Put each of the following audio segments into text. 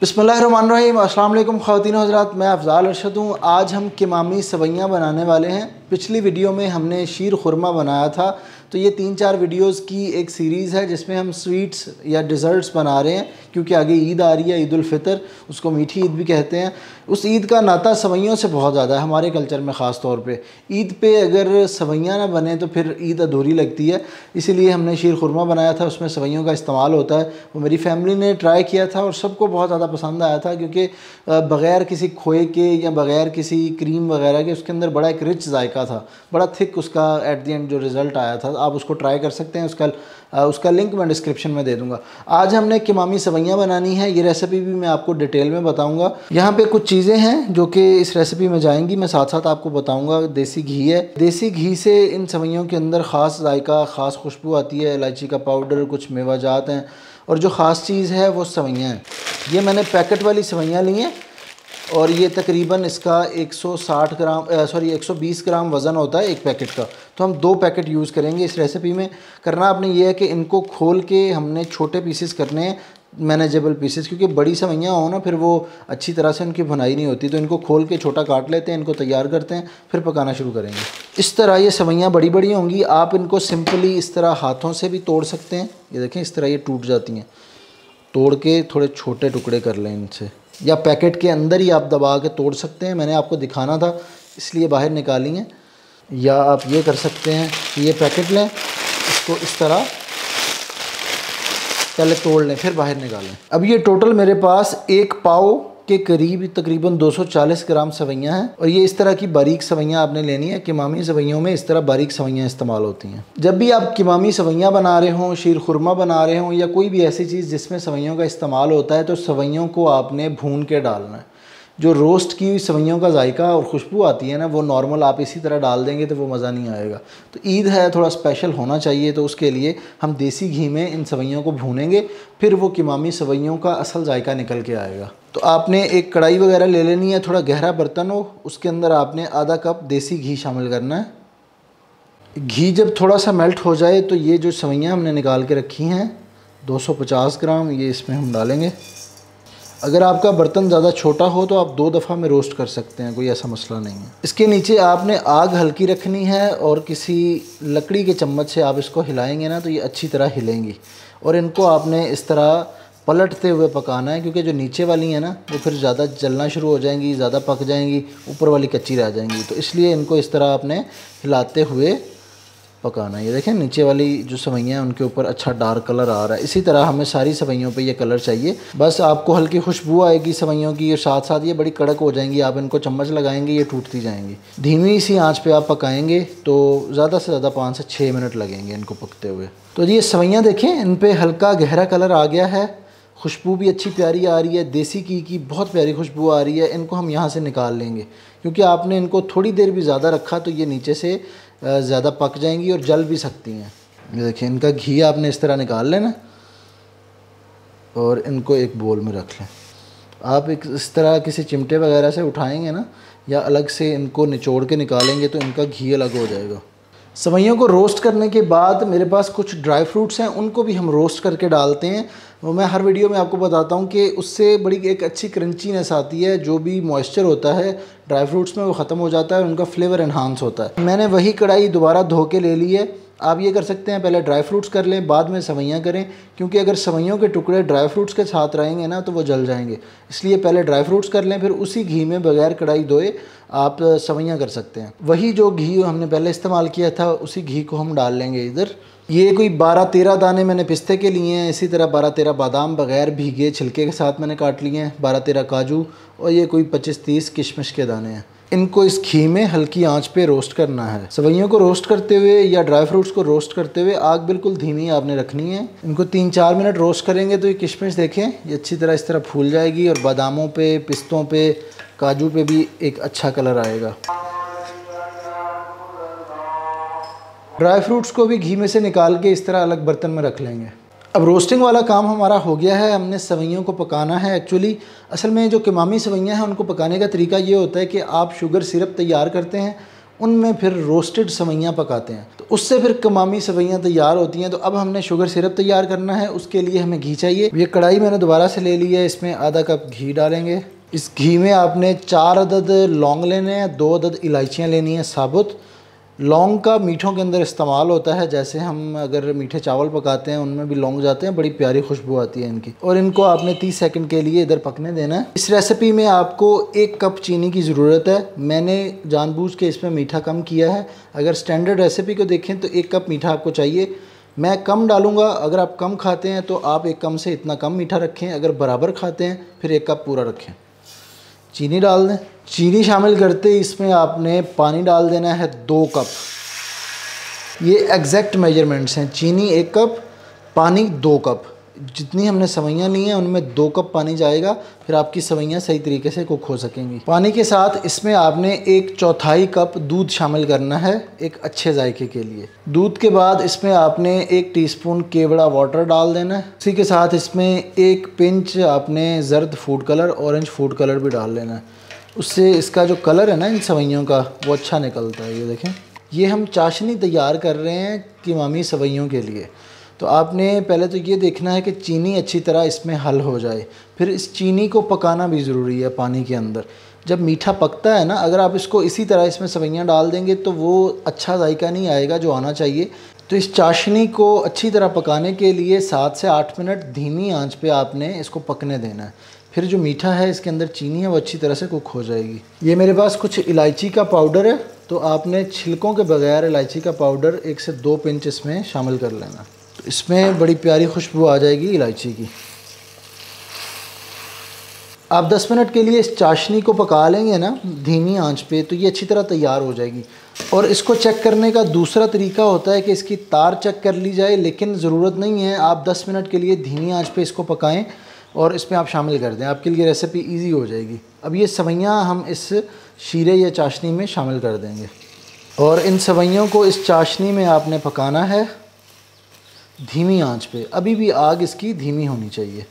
बिस्मिल्लाहिर्रहमानिर्रहीम। अस्सलाम वालेकुम ख़वातीन हज़रात, मैं अफ़ज़ाल अरशद हूँ। आज हम किमामी सवैयाँ बनाने वाले हैं। पिछली वीडियो में हमने शीर खुरमा बनाया था, तो ये 3-4 वीडियोस की एक सीरीज़ है जिसमें हम स्वीट्स या डिज़र्ट्स बना रहे हैं, क्योंकि आगे ईद आ रही है, ईद उल फ़ितर, उसको मीठी ईद भी कहते हैं। उस ईद का नाता सवैयों से बहुत ज़्यादा है हमारे कल्चर में। ख़ास तौर पे ईद पे अगर सवैयाँ ना बने तो फिर ईद अधूरी लगती है, इसीलिए हमने शीर खुरमा बनाया था। उसमें सवैयों का इस्तेमाल होता है। वो मेरी फैमिली ने ट्राई किया था और सबको बहुत ज़्यादा पसंद आया था, क्योंकि बग़ैर किसी खोए के या बग़ैर किसी क्रीम वगैरह के उसके अंदर बड़ा एक रिच जायका था, बड़ा थिक उसका एट द एंड जो रिज़ल्ट आया था। आप उसको ट्राई कर सकते हैं। उसका लिंक मैं डिस्क्रिप्शन में दे दूँगा। आज हमने किमामी सवैयाँ बनानी है। ये रेसिपी भी मैं आपको डिटेल में बताऊँगा। यहाँ पे कुछ चीज़ें हैं जो कि इस रेसिपी में जाएंगी, मैं साथ साथ आपको बताऊँगा। देसी घी है। देसी घी से इन सवैयों के अंदर ख़ास जायका, ख़ास खुशबू आती है। इलायची का पाउडर, कुछ मेवाजात हैं, और जो ख़ास चीज़ है वो सवैयाँ हैं। ये मैंने पैकेट वाली सवैयाँ ली हैं और ये तकरीबन इसका 120 ग्राम वज़न होता है एक पैकेट का। तो हम 2 पैकेट यूज़ करेंगे इस रेसिपी में। करना आपने ये है कि इनको खोल के हमने छोटे पीसेस करने हैं, मैनेजेबल पीसेस, क्योंकि बड़ी सवैयाँ हो ना फिर वो अच्छी तरह से उनकी भुनाई नहीं होती। तो इनको खोल के छोटा काट लेते हैं, इनको तैयार करते हैं, फिर पकाना शुरू करेंगे। इस तरह ये सवैयाँ बड़ी बड़ी होंगी। आप इनको सिंपली इस तरह हाथों से भी तोड़ सकते हैं। ये देखें, इस तरह ये टूट जाती हैं। तोड़ के थोड़े छोटे टुकड़े कर लें इनसे, या पैकेट के अंदर ही आप दबा के तोड़ सकते हैं। मैंने आपको दिखाना था इसलिए बाहर निकाली हैं। या आप ये कर सकते हैं कि ये पैकेट लें, इसको इस तरह पहले तोड़ लें, फिर बाहर निकालें। अब ये टोटल मेरे पास 1 पाव के करीब तकरीबन 240 ग्राम सवैयाँ हैं। और ये इस तरह की बारीक सवैयाँ आपने लेनी है। किमामी सवैयों में इस तरह बारीक सवैयाँ इस्तेमाल होती हैं। जब भी आप किमामी सवैयाँ बना रहे हों, शीर खुरमा बना रहे हों, या कोई भी ऐसी चीज़ जिसमें सवैयों का इस्तेमाल होता है, तो सवैयों को आपने भून के डालना है। जो रोस्ट की हुई सवैयों का जायका और खुशबू आती है ना, वो नॉर्मल आप इसी तरह डाल देंगे तो वो मज़ा नहीं आएगा। तो ईद है, थोड़ा स्पेशल होना चाहिए, तो उसके लिए हम देसी घी में इन सवैयों को भूनेंगे, फिर वो किमामी सवैयों का असल जायका निकल के आएगा। तो आपने एक कढ़ाई वगैरह ले लेनी है, थोड़ा गहरा बर्तन हो, उसके अंदर आपने आधा कप देसी घी शामिल करना है। घी जब थोड़ा सा मेल्ट हो जाए तो ये जो सवैयाँ हमने निकाल के रखी हैं 250 ग्राम, ये इसमें हम डालेंगे। अगर आपका बर्तन ज़्यादा छोटा हो तो आप 2 दफ़ा में रोस्ट कर सकते हैं, कोई ऐसा मसला नहीं है। इसके नीचे आपने आग हल्की रखनी है और किसी लकड़ी के चम्मच से आप इसको हिलाएंगे ना तो ये अच्छी तरह हिलेंगी। और इनको आपने इस तरह पलटते हुए पकाना है, क्योंकि जो नीचे वाली हैं ना वो फिर ज़्यादा जलना शुरू हो जाएंगी, ज़्यादा पक जाएंगी, ऊपर वाली कच्ची रह जाएंगी। तो इसलिए इनको इस तरह आपने हिलाते हुए पकाना है। ये देखें, नीचे वाली जो सवैयाँ हैं उनके ऊपर अच्छा डार्क कलर आ रहा है। इसी तरह हमें सारी सवैयों पे ये कलर चाहिए। बस आपको हल्की खुशबू आएगी सवैयों की, और साथ साथ ये बड़ी कड़क हो जाएंगी। आप इनको चम्मच लगाएंगे, ये टूटती जाएंगी। धीमी सी आंच पे आप पकाएंगे तो ज़्यादा से ज़्यादा 5 से 6 मिनट लगेंगे इनको पकते हुए। तो ये सवैयाँ देखें, इन पर हल्का गहरा कलर आ गया है, खुशबू भी अच्छी प्यारी आ रही है, देसी घी की बहुत प्यारी खुशबू आ रही है। इनको हम यहाँ से निकाल लेंगे, क्योंकि आपने इनको थोड़ी देर भी ज़्यादा रखा तो ये नीचे से ज़्यादा पक जाएंगी और जल भी सकती हैं। ये देखिए, इनका घी आपने इस तरह निकाल लेना और इनको एक बोल में रख लें। आप एक इस तरह किसी चिमटे वगैरह से उठाएंगे ना, या अलग से इनको निचोड़ के निकालेंगे तो इनका घी अलग हो जाएगा। सवैयों को रोस्ट करने के बाद मेरे पास कुछ ड्राई फ्रूट्स हैं, उनको भी हम रोस्ट करके डालते हैं। वो मैं हर वीडियो में आपको बताता हूँ कि उससे बड़ी एक अच्छी क्रंचीनेस आती है। जो भी मॉइस्चर होता है ड्राई फ्रूट्स में वो ख़त्म हो जाता है, उनका फ्लेवर एनहांस होता है। मैंने वही कढ़ाई दोबारा धो के ले ली है। आप ये कर सकते हैं, पहले ड्राई फ्रूट्स कर लें, बाद में सवैयाँ करें, क्योंकि अगर सवैयों के टुकड़े ड्राई फ्रूट्स के साथ रहेंगे ना तो वो जल जाएंगे। इसलिए पहले ड्राई फ्रूट्स कर लें, फिर उसी घी में बगैर कढ़ाई धोए आप सवैयाँ कर सकते हैं। वही जो घी हमने पहले इस्तेमाल किया था उसी घी को हम डाल लेंगे इधर। ये कोई 12-13 दाने मैंने पिस्ते के लिए हैं। इसी तरह 12-13 बादाम बग़ैर भीगे छिलके के साथ मैंने काट लिए हैं, 12-13 काजू, और ये कोई 25-30 किशमिश के दाने हैं। इनको इस घी में हल्की आंच पे रोस्ट करना है। सवैयों को रोस्ट करते हुए या ड्राई फ्रूट्स को रोस्ट करते हुए आग बिल्कुल धीमी आपने रखनी है। इनको 3-4 मिनट रोस्ट करेंगे तो ये किशमिश देखें ये अच्छी तरह इस तरह फूल जाएगी, और बादामों पे, पिस्तों पे, काजू पे भी एक अच्छा कलर आएगा। ड्राई फ्रूट्स को भी घी में से निकाल के इस तरह अलग बर्तन में रख लेंगे। अब रोस्टिंग वाला काम हमारा हो गया है। हमने सवैयों को पकाना है। एक्चुअली असल में जो किमामी सवैयाँ हैं उनको पकाने का तरीका ये होता है कि आप शुगर सिरप तैयार करते हैं, उनमें फिर रोस्टेड सवैयाँ पकाते हैं, तो उससे फिर कमामी सवैयाँ तैयार होती हैं। तो अब हमने शुगर सिरप तैयार करना है, उसके लिए हमें घी चाहिए। ये कढ़ाई मैंने दोबारा से ले ली है, इसमें आधा कप घी डालेंगे। इस घी में आपने 4 अदद लौंग लेने हैं, 2 अदद इलायचियाँ लेनी हैं साबुत। लौंग का मीठों के अंदर इस्तेमाल होता है, जैसे हम अगर मीठे चावल पकाते हैं उनमें भी लौंग जाते हैं, बड़ी प्यारी खुशबू आती है इनकी। और इनको आपने 30 सेकंड के लिए इधर पकने देना है। इस रेसिपी में आपको 1 कप चीनी की ज़रूरत है। मैंने जानबूझ के इसमें मीठा कम किया है। अगर स्टैंडर्ड रेसिपी को देखें तो 1 कप मीठा आपको चाहिए, मैं कम डालूँगा। अगर आप कम खाते हैं तो आप 1 कम से इतना कम मीठा रखें, अगर बराबर खाते हैं फिर 1 कप पूरा रखें। चीनी डाल दें। चीनी शामिल करते ही इसमें आपने पानी डाल देना है 2 कप। ये एग्जैक्ट मेजरमेंट्स हैं, चीनी 1 कप, पानी 2 कप। जितनी हमने सवैयाँ ली हैं उनमें 2 कप पानी जाएगा, फिर आपकी सवैयाँ सही तरीके से कुक हो सकेंगी। पानी के साथ इसमें आपने 1/4 कप दूध शामिल करना है एक अच्छे जायके के लिए। दूध के बाद इसमें आपने 1 टीस्पून केवड़ा वाटर डाल देना है। उसी के साथ इसमें 1 पिंच आपने ज़र्द food colour, orange food colour भी डाल लेना है। उससे इसका जो कलर है ना इन सवैयों का वो अच्छा निकलता है। ये देखें, ये हम चाशनी तैयार कर रहे हैं कीमामी सवैयों के लिए। तो आपने पहले तो ये देखना है कि चीनी अच्छी तरह इसमें हल हो जाए, फिर इस चीनी को पकाना भी ज़रूरी है पानी के अंदर। जब मीठा पकता है ना, अगर आप इसको इसी तरह इसमें सवैयाँ डाल देंगे तो वो अच्छा जायका नहीं आएगा जो आना चाहिए। तो इस चाशनी को अच्छी तरह पकाने के लिए 7 से 8 मिनट धीमी आंच पे आपने इसको पकने देना है। फिर जो मीठा है इसके अंदर चीनी है वो अच्छी तरह से कुक हो जाएगी। ये मेरे पास कुछ इलायची का पाउडर है, तो आपने छिलकों के बगैर इलायची का पाउडर 1 से 2 पिंच इसमें शामिल कर लेना। तो इसमें बड़ी प्यारी खुशबू आ जाएगी इलायची की। आप 10 मिनट के लिए इस चाशनी को पका लेंगे ना धीमी आंच पे, तो ये अच्छी तरह तैयार हो जाएगी। और इसको चेक करने का दूसरा तरीका होता है कि इसकी तार चेक कर ली जाए, लेकिन ज़रूरत नहीं है। आप 10 मिनट के लिए धीमी आंच पे इसको पकाएं और इसमें आप शामिल कर दें, आपके लिए रेसिपी इजी हो जाएगी। अब ये सवैयाँ हम इस शीरे या चाशनी में शामिल कर देंगे और इन सवैयों को इस चाशनी में आपने पकाना है धीमी आंच पे। अभी भी आग इसकी धीमी होनी चाहिए।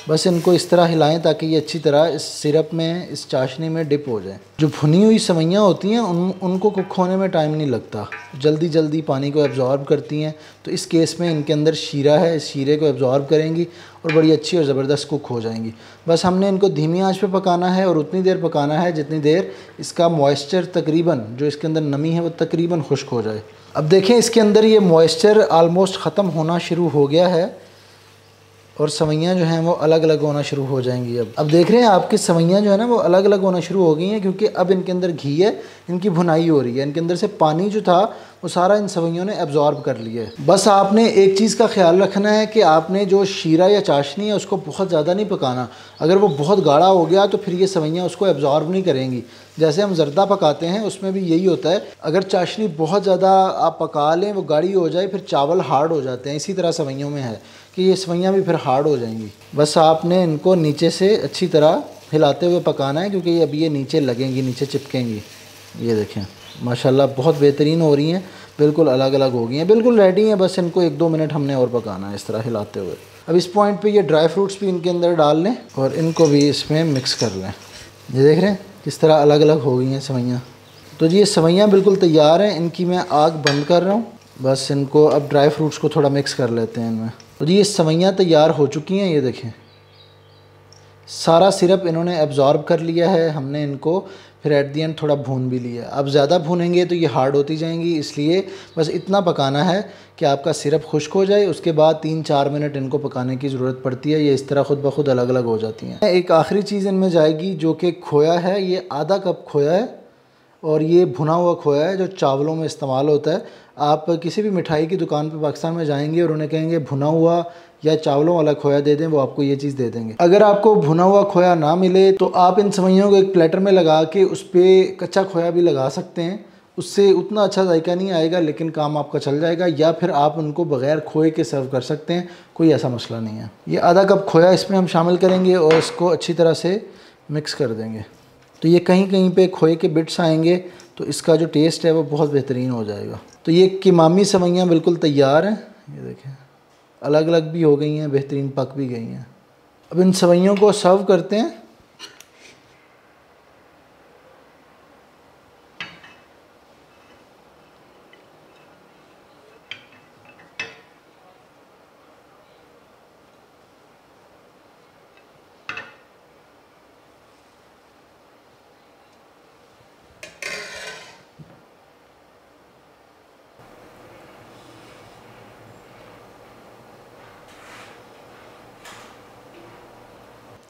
बस इनको इस तरह हिलाएं ताकि ये अच्छी तरह इस सिरप में, इस चाशनी में डिप हो जाए। जो भुनी हुई सवैयाँ होती हैं उनको कुक होने में टाइम नहीं लगता, जल्दी जल्दी पानी को एब्जॉर्ब करती हैं। तो इस केस में इनके अंदर शीरा है, इस शीरे को एब्जॉर्ब करेंगी और बड़ी अच्छी और ज़बरदस्त कुक हो जाएंगी। बस हमने इनको धीमी आंच पे पकाना है और उतनी देर पकाना है जितनी देर इसका मॉइस्चर तकरीबन, जो इसके अंदर नमी है वो तकरीबन खुश्क हो जाए। अब देखें इसके अंदर ये मॉइस्चर आलमोस्ट ख़त्म होना शुरू हो गया है और सवैयाँ जो हैं वो अलग अलग होना शुरू हो जाएंगी। अब देख रहे हैं आपकी सवैयाँ जो है ना वो अलग अलग होना शुरू हो गई हैं, क्योंकि अब इनके अंदर घी है, इनकी भुनाई हो रही है। इनके अंदर से पानी जो था वो सारा इन सवैयों ने एब्जॉर्ब कर लिया है। बस आपने एक चीज़ का ख्याल रखना है कि आपने जो शीरा या चाशनी है उसको बहुत ज़्यादा नहीं पकाना। अगर वो बहुत गाढ़ा हो गया तो फिर ये सवैयाँ उसको एब्जॉर्ब नहीं करेंगी। जैसे हम ज़र्दा पकाते हैं उसमें भी यही होता है, अगर चाशनी बहुत ज़्यादा आप पका लें, वो गाढ़ी हो जाए, फिर चावल हार्ड हो जाते हैं। इसी तरह सवैयों में है कि ये सवैयाँ भी फिर हार्ड हो जाएंगी। बस आपने इनको नीचे से अच्छी तरह हिलाते हुए पकाना है, क्योंकि अभी ये नीचे लगेंगी, नीचे चिपकेंगी। ये देखें माशाल्लाह बहुत बेहतरीन हो रही हैं, बिल्कुल अलग अलग हो गई हैं, बिल्कुल रेडी हैं। बस इनको 1-2 मिनट हमने और पकाना है इस तरह हिलाते हुए। अब इस पॉइंट पे ये ड्राई फ्रूट्स भी इनके अंदर डाल लें और इनको भी इसमें मिक्स कर लें। ये देख रहे हैं किस तरह अलग अलग हो गई हैं सवैयाँ। तो जी ये सवैयाँ बिल्कुल तैयार हैं, इनकी मैं आग बंद कर रहा हूँ। बस इनको अब ड्राई फ्रूट्स को थोड़ा मिक्स कर लेते हैं इनमें। तो जी ये सवैयाँ तैयार हो चुकी हैं। ये देखें सारा सिरप इन्होंने एब्जॉर्ब कर लिया है। हमने इनको फिर एट दी एंड थोड़ा भून भी लिया। अब ज़्यादा भूनेंगे तो ये हार्ड होती जाएंगी, इसलिए बस इतना पकाना है कि आपका सिरप खुश्क हो जाए। उसके बाद 3-4 मिनट इनको पकाने की ज़रूरत पड़ती है। ये इस तरह ख़ुद ब खुद अलग अलग हो जाती हैं। एक आखिरी चीज़ इनमें जाएगी जो कि खोया है। ये आधा कप खोया है और ये भुना हुआ खोया है जो चावलों में इस्तेमाल होता है। आप किसी भी मिठाई की दुकान पर पाकिस्तान में जाएंगे और उन्हें कहेंगे भुना हुआ या चावलों वाला खोया दे दें, वो आपको ये चीज़ दे देंगे। अगर आपको भुना हुआ खोया ना मिले तो आप इन सवैयों को एक प्लेटर में लगा के उस पर कच्चा खोया भी लगा सकते हैं। उससे उतना अच्छा जायका नहीं आएगा, लेकिन काम आपका चल जाएगा। या फिर आप उनको बग़ैर खोए के सर्व कर सकते हैं, कोई ऐसा मसला नहीं है। ये आधा कप खोया इसमें हम शामिल करेंगे और इसको अच्छी तरह से मिक्स कर देंगे। तो ये कहीं कहीं पे खोए के बिट्स आएंगे तो इसका जो टेस्ट है वो बहुत बेहतरीन हो जाएगा। तो ये कीमामी सवैयाँ बिल्कुल तैयार हैं। ये देखें अलग अलग भी हो गई हैं, बेहतरीन पक भी गई हैं। अब इन सवैयों को सर्व करते हैं।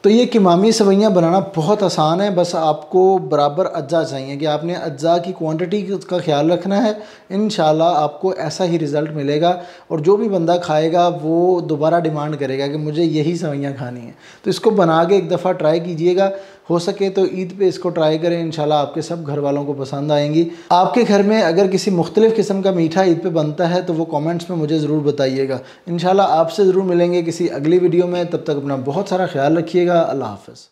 तो ये किमामी सवैयाँ बनाना बहुत आसान है, बस आपको बराबर अज्जा चाहिए कि आपने अज्जा की क्वांटिटी का ख्याल रखना है। इंशाल्लाह आपको ऐसा ही रिज़ल्ट मिलेगा और जो भी बंदा खाएगा वो दोबारा डिमांड करेगा कि मुझे यही सवैयाँ खानी है। तो इसको बना के एक दफ़ा ट्राई कीजिएगा, हो सके तो ईद पे इसको ट्राई करें, इंशाल्लाह आपके सब घर वालों को पसंद आएंगी। आपके घर में अगर किसी मुख्तलिफ़ किस्म का मीठा ईद पे बनता है तो वो कमेंट्स में मुझे ज़रूर बताइएगा। इंशाल्लाह आपसे ज़रूर मिलेंगे किसी अगली वीडियो में, तब तक अपना बहुत सारा ख्याल रखिएगा। अल्लाह हाफ़िज़।